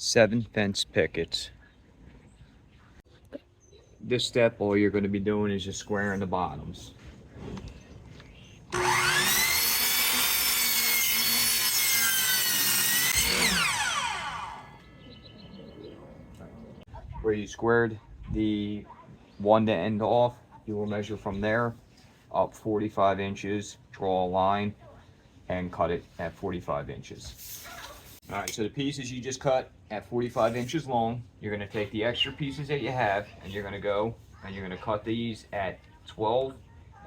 7 fence pickets. This step, all you're going to be doing is just squaring the bottoms. Where you squared the one to end off, you will measure from there up 45 inches, draw a line, and cut it at 45 inches. All right, so the pieces you just cut at 45 inches long, you're gonna take the extra pieces that you have, and you're gonna go and you're gonna cut these at 12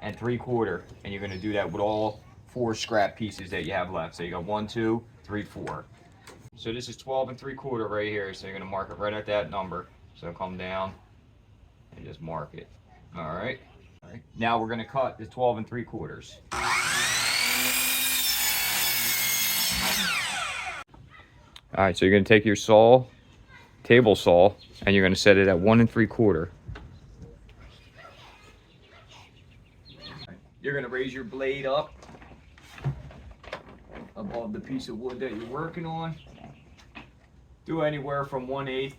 3/4, and you're gonna do that with all 4 scrap pieces that you have left. So you got 1, 2, 3, 4. So this is 12 3/4 right here, so you're gonna mark it right at that number. So come down and just mark it. All right. All right. Now we're gonna cut the 12 3/4. All right, so you're gonna take your saw, table saw, and you're gonna set it at 1 3/4. You're gonna raise your blade up above the piece of wood that you're working on. Do anywhere from 1/8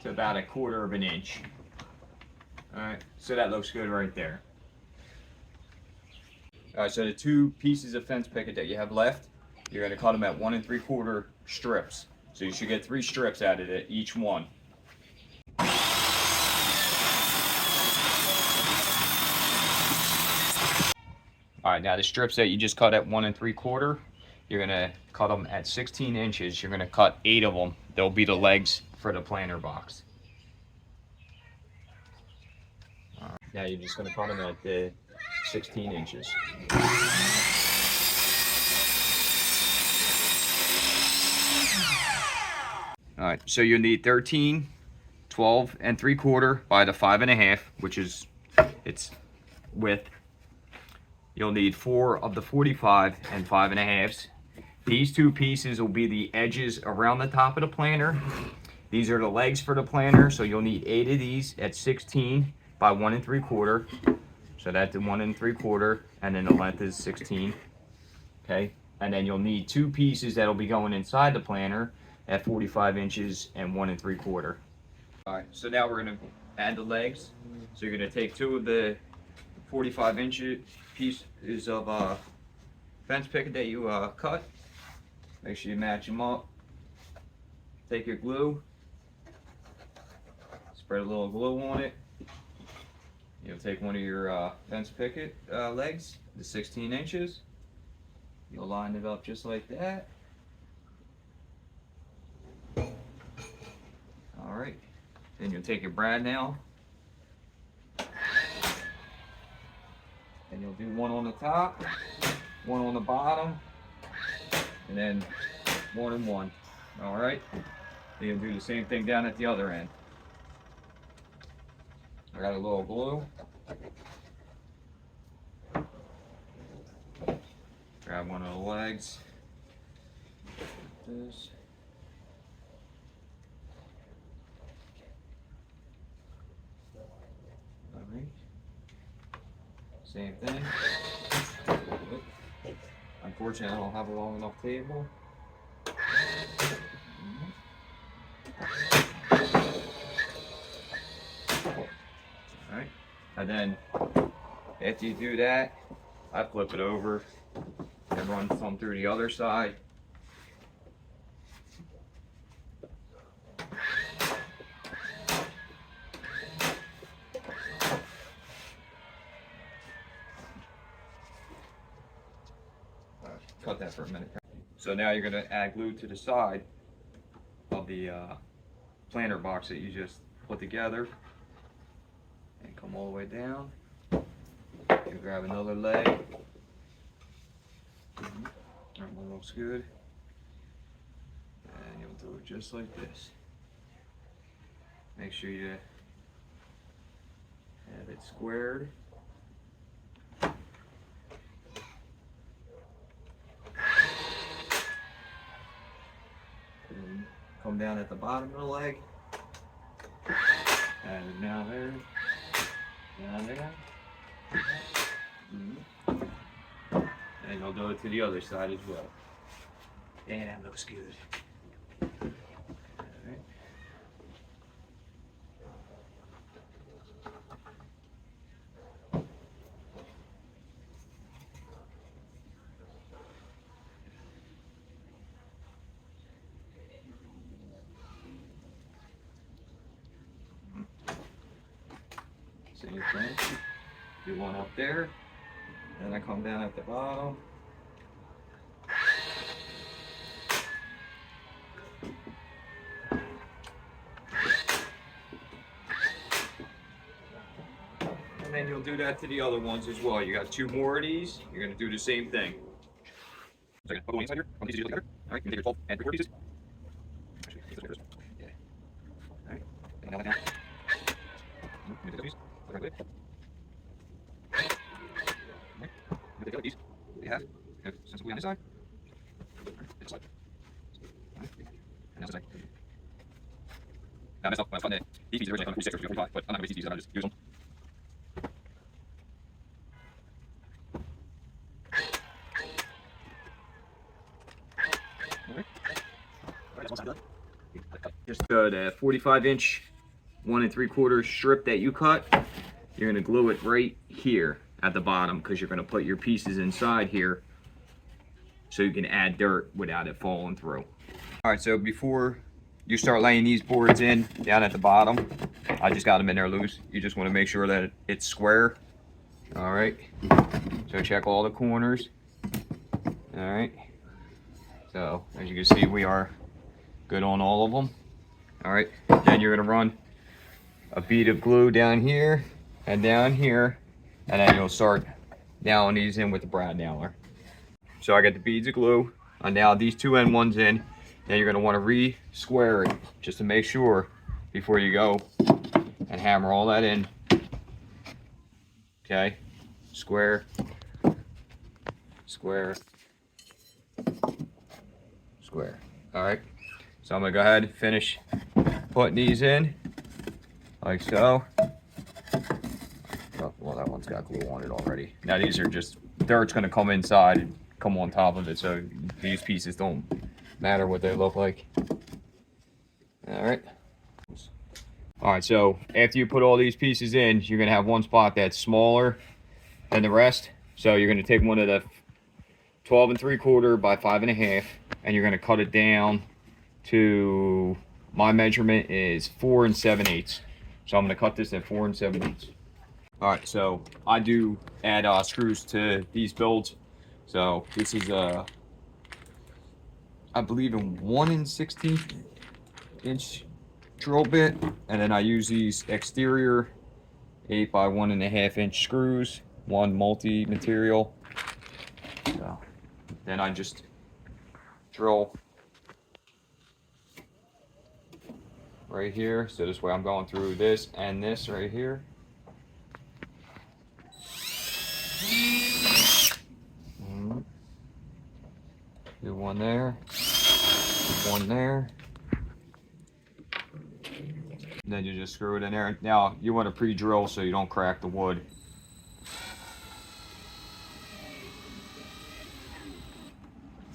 to about 1/4 of an inch. All right, so that looks good right there. All right, so the 2 pieces of fence picket that you have left, you're gonna cut them at 1 3/4 strips. So you should get 3 strips out of it, each one. All right, now the strips that you just cut at 1 3/4, you're gonna cut them at 16 inches. You're gonna cut 8 of them. They'll be the legs for the planter box. Now you're just gonna cut them at the 16 inches. All right, so you'll need 13, 12 3/4 by the 5 1/2, which is its width. You'll need 4 of the 45 and 5 1/2s. These 2 pieces will be the edges around the top of the planter. These are the legs for the planter, so you'll need 8 of these at 16 by 1 3/4. So that's the 1 3/4, and then the length is 16. Okay, and then you'll need 2 pieces that'll be going inside the planter at 45 inches and 1 3/4. All right, so now we're gonna add the legs. So you're gonna take 2 of the 45-inch pieces of fence picket that you cut. Make sure you match them up. Take your glue, spread a little glue on it. You'll take one of your fence picket legs, the 16 inches. You'll line it up just like that. All right, then you'll take your brad nail, and you'll do one on the top, one on the bottom, and then 1 and 1. All right, then you'll do the same thing down at the other end. I got a little glue. Grab one of the legs. This. All right. Same thing. Unfortunately, I don't have a long enough table. Alright, and then after you do that, I flip it over and run some through the other side. Cut that for a minute. So now you're going to add glue to the side of the planter box that you just put together, and come all the way down. You grab another leg. That one looks good. And you'll do it just like this. Make sure you have it squared. Come down at the bottom of the leg, and down there, down there, and you'll do it to the other side as well. And that looks good. Same thing. Do one up there, and I come down at the bottom. And then you'll do that to the other ones as well. You got 2 more of these. You're gonna do the same thing. So put one inside here. One of these together. All right, you can take your 12 and 3/4 pieces. Actually, this way. Yeah. All right. And now that down. You take those pieces. Put it right there. Okay. You take the other piece. You have. Have sensibly on this side. All right. This side. All right. And that's the side. Now I messed up when I was cutting it. These pieces originally come 46 or 45, but I'm not going to waste these pieces. I'm just use them. Just the 45-inch 1 3/4 strip that you cut, you're going to glue it right here at the bottom because you're going to put your pieces inside here so you can add dirt without it falling through. All right, so before you start laying these boards in down at the bottom, I just got them in there loose. You just want to make sure that it's square. All right, so check all the corners. All right, so as you can see, we are good on all of them. All right, then you're gonna run a bead of glue down here and down here, and then you'll start nailing these in with the brad nailer. So I got the beads of glue. I nailed these 2 end ones in. Then you're gonna wanna re-square it just to make sure before you go and hammer all that in. Okay, square, square, square. All right, so I'm gonna go ahead and finish putting these in like so. Oh, well, that one's got glue on it already. Now these are just, dirt's gonna come inside and come on top of it, so these pieces don't matter what they look like. All right. All right, so after you put all these pieces in, you're gonna have one spot that's smaller than the rest. So you're gonna take one of the 12 3/4 by 5 1/2, and you're gonna cut it down to, my measurement is 4 7/8. So I'm gonna cut this at 4 7/8. All right, so I do add screws to these builds. So this is I believe in 1 16" drill bit, and then I use these exterior 8 by 1 1/2" screws, one multi-material. So then I just drill right here. So this way I'm going through this and this right here. Do one there, one there. And then you just screw it in there. Now you want to pre-drill so you don't crack the wood.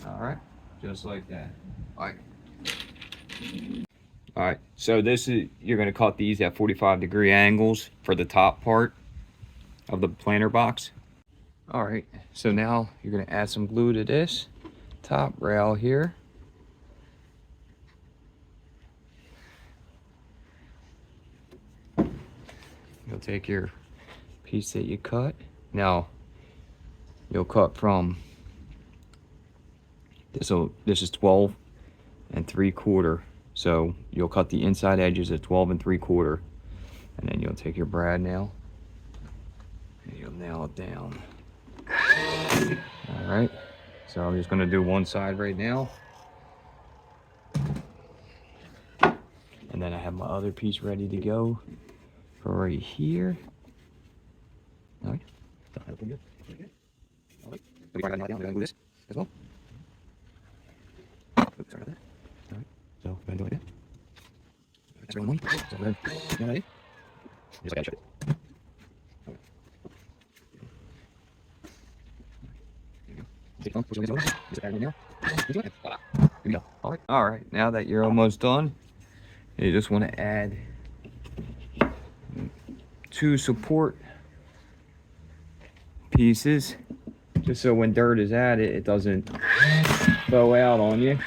All right, just like that. All right. All right, so this is, you're going to cut these at 45-degree angles for the top part of the planter box. All right, so now you're going to add some glue to this top rail here. You'll take your piece that you cut. Now you'll cut from this is 12 3/4. So you'll cut the inside edges at 12 3/4, and then you'll take your brad nail and you'll nail it down. All right, so I'm just going to do one side right now, and then I have my other piece ready to go for right here. All right, all right. All right. Do this as well. Oops, sorry about that. All right, so go ahead and do it like that. That's around 1. So go ahead and ready. Just like I shut it. Okay. There you go. Take it on, push it over. Just add it in now. Voila. Here we go. All right. All right, now that you're almost done, you just want to add 2 support pieces, just so when dirt is added, it doesn't bow out on you.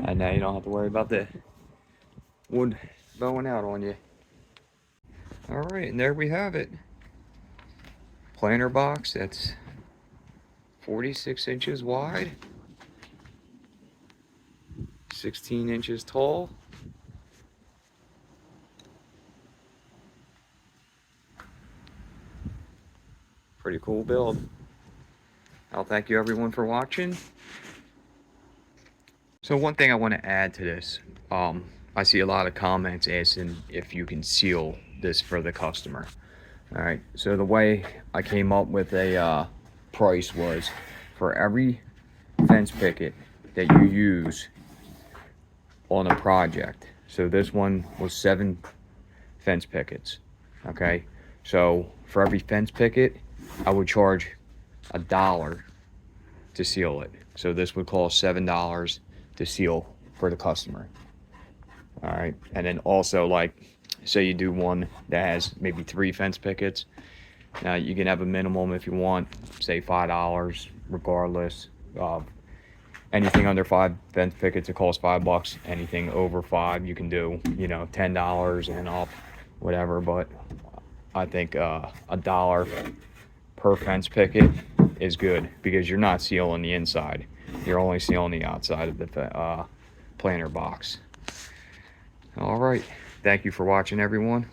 And and now you don't have to worry about the wood bowing out on you. All right, and there we have it. Planter box that's 46 inches wide, 16 inches tall. Pretty cool build. I'll thank you everyone for watching. So one thing I want to add to this, I see a lot of comments asking if you can seal this for the customer. All right, so the way I came up with a price was for every fence picket that you use on a project. So this one was 7 fence pickets. Okay, so for every fence picket, I would charge $1 to seal it. So this would cost $7 to seal for the customer. All right, and then also, like, say you do one that has maybe 3 fence pickets. Now you can have a minimum if you want, say $5, regardless. Anything under 5 fence pickets, it costs $5. Anything over 5, you can do, you know, $10 and up, whatever. But I think $1 per fence picket is good, because you're not sealing the inside. You're only sealing the outside of the planter box. All right. Thank you for watching, everyone.